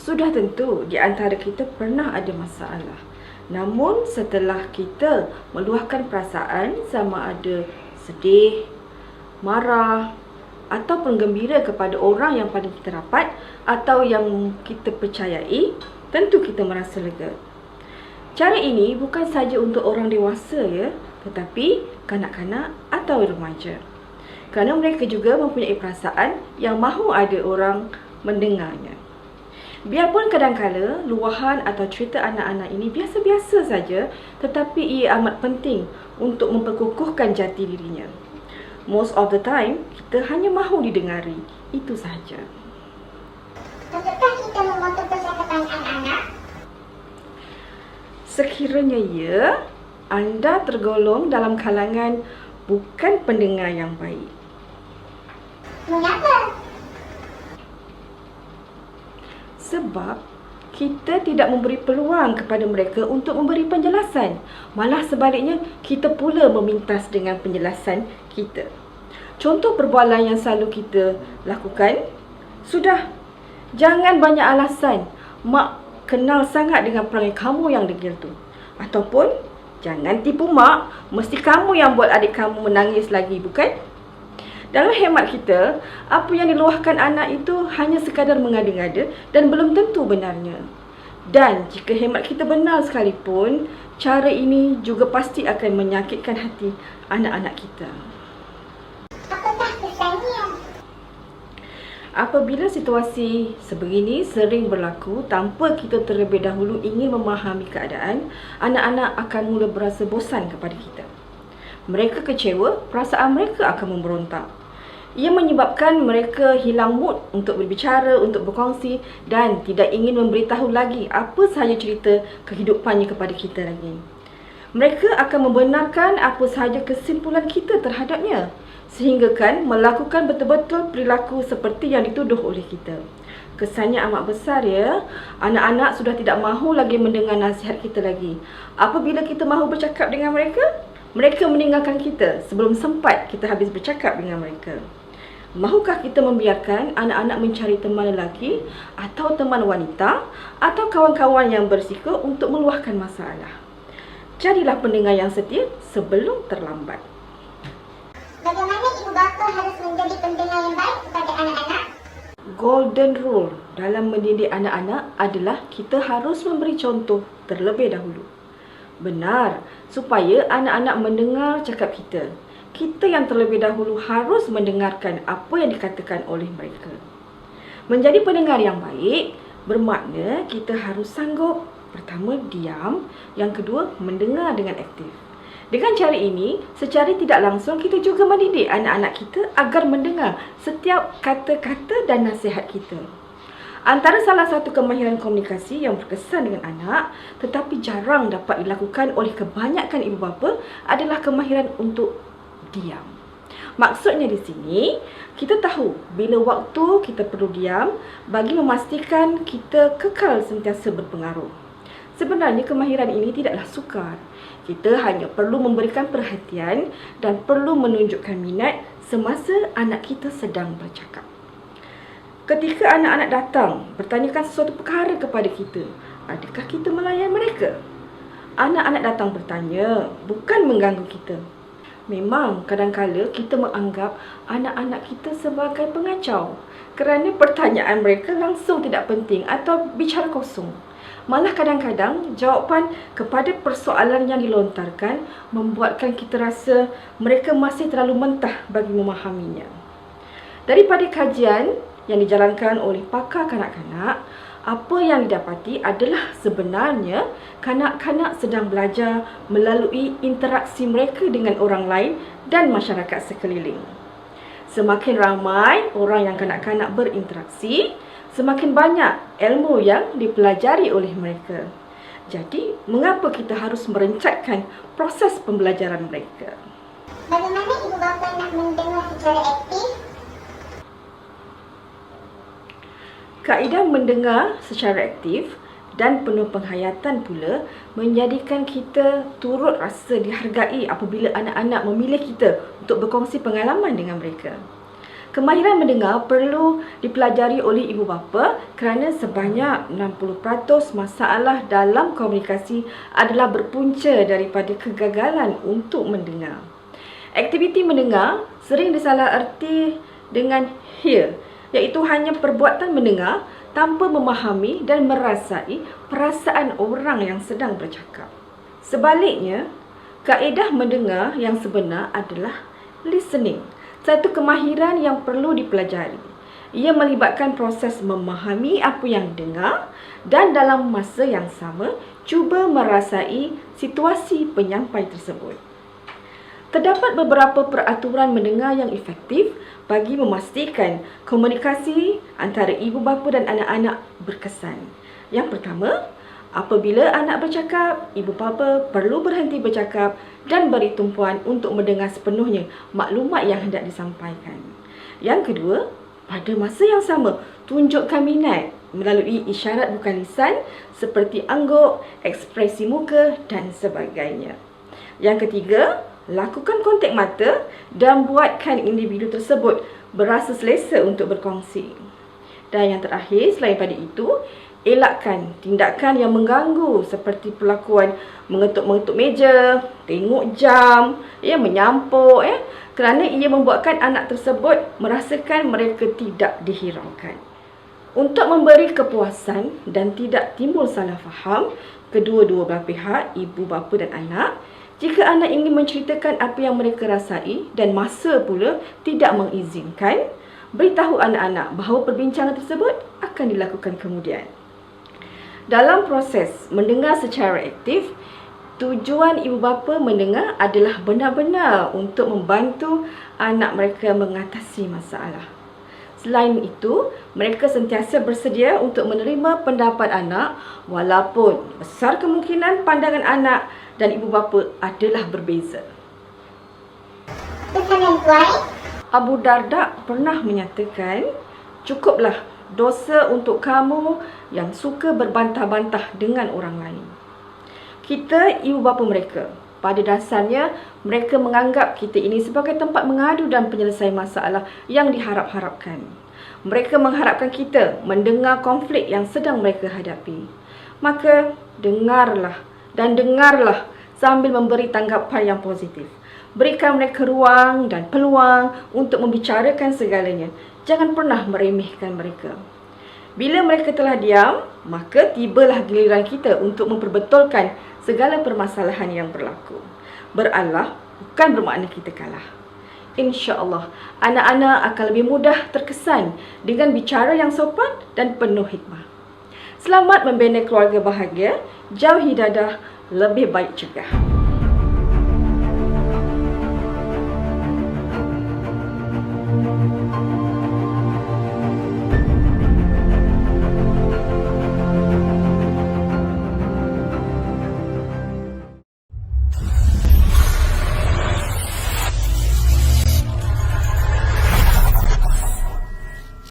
Sudah tentu di antara kita pernah ada masalah. Namun setelah kita meluahkan perasaan, sama ada sedih, marah ataupun gembira kepada orang yang paling kita rapat atau yang kita percayai, tentu kita merasa lega. Cara ini bukan saja untuk orang dewasa ya, tetapi kanak-kanak atau remaja. Kerana mereka juga mempunyai perasaan yang mahu ada orang mendengarnya. Biarpun kadang-kala luahan atau cerita anak-anak ini biasa-biasa saja, tetapi ia amat penting untuk memperkukuhkan jati dirinya. Most of the time, kita hanya mahu didengari. Itu sahaja. Betulkah kita membantu kesihatan anak-anak? Sekiranya ya, anda tergolong dalam kalangan bukan pendengar yang baik. Mengapa? Sebab kita tidak memberi peluang kepada mereka untuk memberi penjelasan. Malah sebaliknya, kita pula memintas dengan penjelasan kita. Contoh perbualan yang selalu kita lakukan, sudah, jangan banyak alasan. Mak kenal sangat dengan perangai kamu yang degil tu. Ataupun, jangan tipu mak, mesti kamu yang buat adik kamu menangis lagi, bukan? Dalam hemat kita, apa yang diluahkan anak itu hanya sekadar mengada-ngada dan belum tentu benarnya. Dan jika hemat kita benar sekalipun, cara ini juga pasti akan menyakitkan hati anak-anak kita. Apakah kesannya? Apabila situasi sebegini sering berlaku tanpa kita terlebih dahulu ingin memahami keadaan, anak-anak akan mula berasa bosan kepada kita. Mereka kecewa, perasaan mereka akan memberontak. Ia menyebabkan mereka hilang mood untuk berbicara, untuk berkongsi dan tidak ingin memberitahu lagi apa sahaja cerita kehidupannya kepada kita lagi. Mereka akan membenarkan apa sahaja kesimpulan kita terhadapnya, sehinggakan melakukan betul-betul perilaku seperti yang dituduh oleh kita. Kesannya amat besar ya. Anak-anak sudah tidak mahu lagi mendengar nasihat kita lagi. Apabila kita mahu bercakap dengan mereka, mereka meninggalkan kita sebelum sempat kita habis bercakap dengan mereka. Mahukah kita membiarkan anak-anak mencari teman lelaki atau teman wanita atau kawan-kawan yang berisiko untuk meluahkan masalah? Jadilah pendengar yang setia sebelum terlambat. Bagaimana ibu bapa harus menjadi pendengar yang baik kepada anak-anak? Golden rule dalam mendidik anak-anak adalah kita harus memberi contoh terlebih dahulu. Benar, supaya anak-anak mendengar cakap kita. Kita yang terlebih dahulu harus mendengarkan apa yang dikatakan oleh mereka. Menjadi pendengar yang baik bermakna kita harus sanggup, pertama, diam, yang kedua, mendengar dengan aktif. Dengan cara ini, secara tidak langsung kita juga mendidik anak-anak kita agar mendengar setiap kata-kata dan nasihat kita. Antara salah satu kemahiran komunikasi yang berkesan dengan anak tetapi jarang dapat dilakukan oleh kebanyakan ibu bapa adalah kemahiran untuk diam. Maksudnya di sini, kita tahu bila waktu kita perlu diam bagi memastikan kita kekal sentiasa berpengaruh. Sebenarnya kemahiran ini tidaklah sukar. Kita hanya perlu memberikan perhatian dan perlu menunjukkan minat semasa anak kita sedang bercakap. Ketika anak-anak datang bertanyakan sesuatu perkara kepada kita, adakah kita melayan mereka? Anak-anak datang bertanya, bukan mengganggu kita. Memang kadang-kala kita menganggap anak-anak kita sebagai pengacau kerana pertanyaan mereka langsung tidak penting atau bicara kosong. Malah kadang-kadang jawapan kepada persoalan yang dilontarkan membuatkan kita rasa mereka masih terlalu mentah bagi memahaminya. Daripada kajian yang dijalankan oleh pakar kanak-kanak, apa yang didapati adalah sebenarnya kanak-kanak sedang belajar melalui interaksi mereka dengan orang lain dan masyarakat sekeliling. Semakin ramai orang yang kanak-kanak berinteraksi, semakin banyak ilmu yang dipelajari oleh mereka. Jadi, mengapa kita harus merencatkan proses pembelajaran mereka? Bagaimana ibu bapa nak mendengar secara aktif? Kaedah mendengar secara aktif dan penuh penghayatan pula menjadikan kita turut rasa dihargai apabila anak-anak memilih kita untuk berkongsi pengalaman dengan mereka. Kemahiran mendengar perlu dipelajari oleh ibu bapa kerana sebanyak 60% masalah dalam komunikasi adalah berpunca daripada kegagalan untuk mendengar. Aktiviti mendengar sering disalaherti dengan hear, iaitu hanya perbuatan mendengar tanpa memahami dan merasai perasaan orang yang sedang bercakap. Sebaliknya, kaedah mendengar yang sebenar adalah listening, satu kemahiran yang perlu dipelajari. Ia melibatkan proses memahami apa yang dengar dan dalam masa yang sama cuba merasai situasi penyampai tersebut. Terdapat beberapa peraturan mendengar yang efektif bagi memastikan komunikasi antara ibu bapa dan anak-anak berkesan. Yang pertama, apabila anak bercakap, ibu bapa perlu berhenti bercakap dan beri tumpuan untuk mendengar sepenuhnya maklumat yang hendak disampaikan. Yang kedua, pada masa yang sama, tunjukkan minat melalui isyarat bukan lisan seperti angguk, ekspresi muka dan sebagainya. Yang ketiga, lakukan kontak mata dan buatkan individu tersebut berasa selesa untuk berkongsi. Dan yang terakhir, selain pada itu, elakkan tindakan yang mengganggu seperti perlakuan mengetuk-mengetuk meja, tengok jam, menyampuk, kerana ia membuatkan anak tersebut merasakan mereka tidak dihiraukan. Untuk memberi kepuasan dan tidak timbul salah faham kedua-dua belah pihak, ibu bapa dan anak, jika anak ingin menceritakan apa yang mereka rasai dan masa pula tidak mengizinkan, beritahu anak-anak bahawa perbincangan tersebut akan dilakukan kemudian. Dalam proses mendengar secara aktif, tujuan ibu bapa mendengar adalah benar-benar untuk membantu anak mereka mengatasi masalah. Selain itu, mereka sentiasa bersedia untuk menerima pendapat anak walaupun besar kemungkinan pandangan anak dan ibu bapa adalah berbeza. Pesanan tuan. Abu Darda pernah menyatakan, cukuplah dosa untuk kamu yang suka berbantah-bantah dengan orang lain. Kita ibu bapa mereka. Pada dasarnya, mereka menganggap kita ini sebagai tempat mengadu dan penyelesaian masalah yang diharap-harapkan. Mereka mengharapkan kita mendengar konflik yang sedang mereka hadapi. Maka, dengarlah sambil memberi tanggapan yang positif. Berikan mereka ruang dan peluang untuk membicarakan segalanya. Jangan pernah meremehkan mereka. Bila mereka telah diam, maka tibalah giliran kita untuk memperbetulkan segala permasalahan yang berlaku. Beralah bukan bermakna kita kalah. InsyaAllah, anak-anak akan lebih mudah terkesan dengan bicara yang sopan dan penuh hikmah. Selamat membina keluarga bahagia, jauhi dadah, lebih baik juga.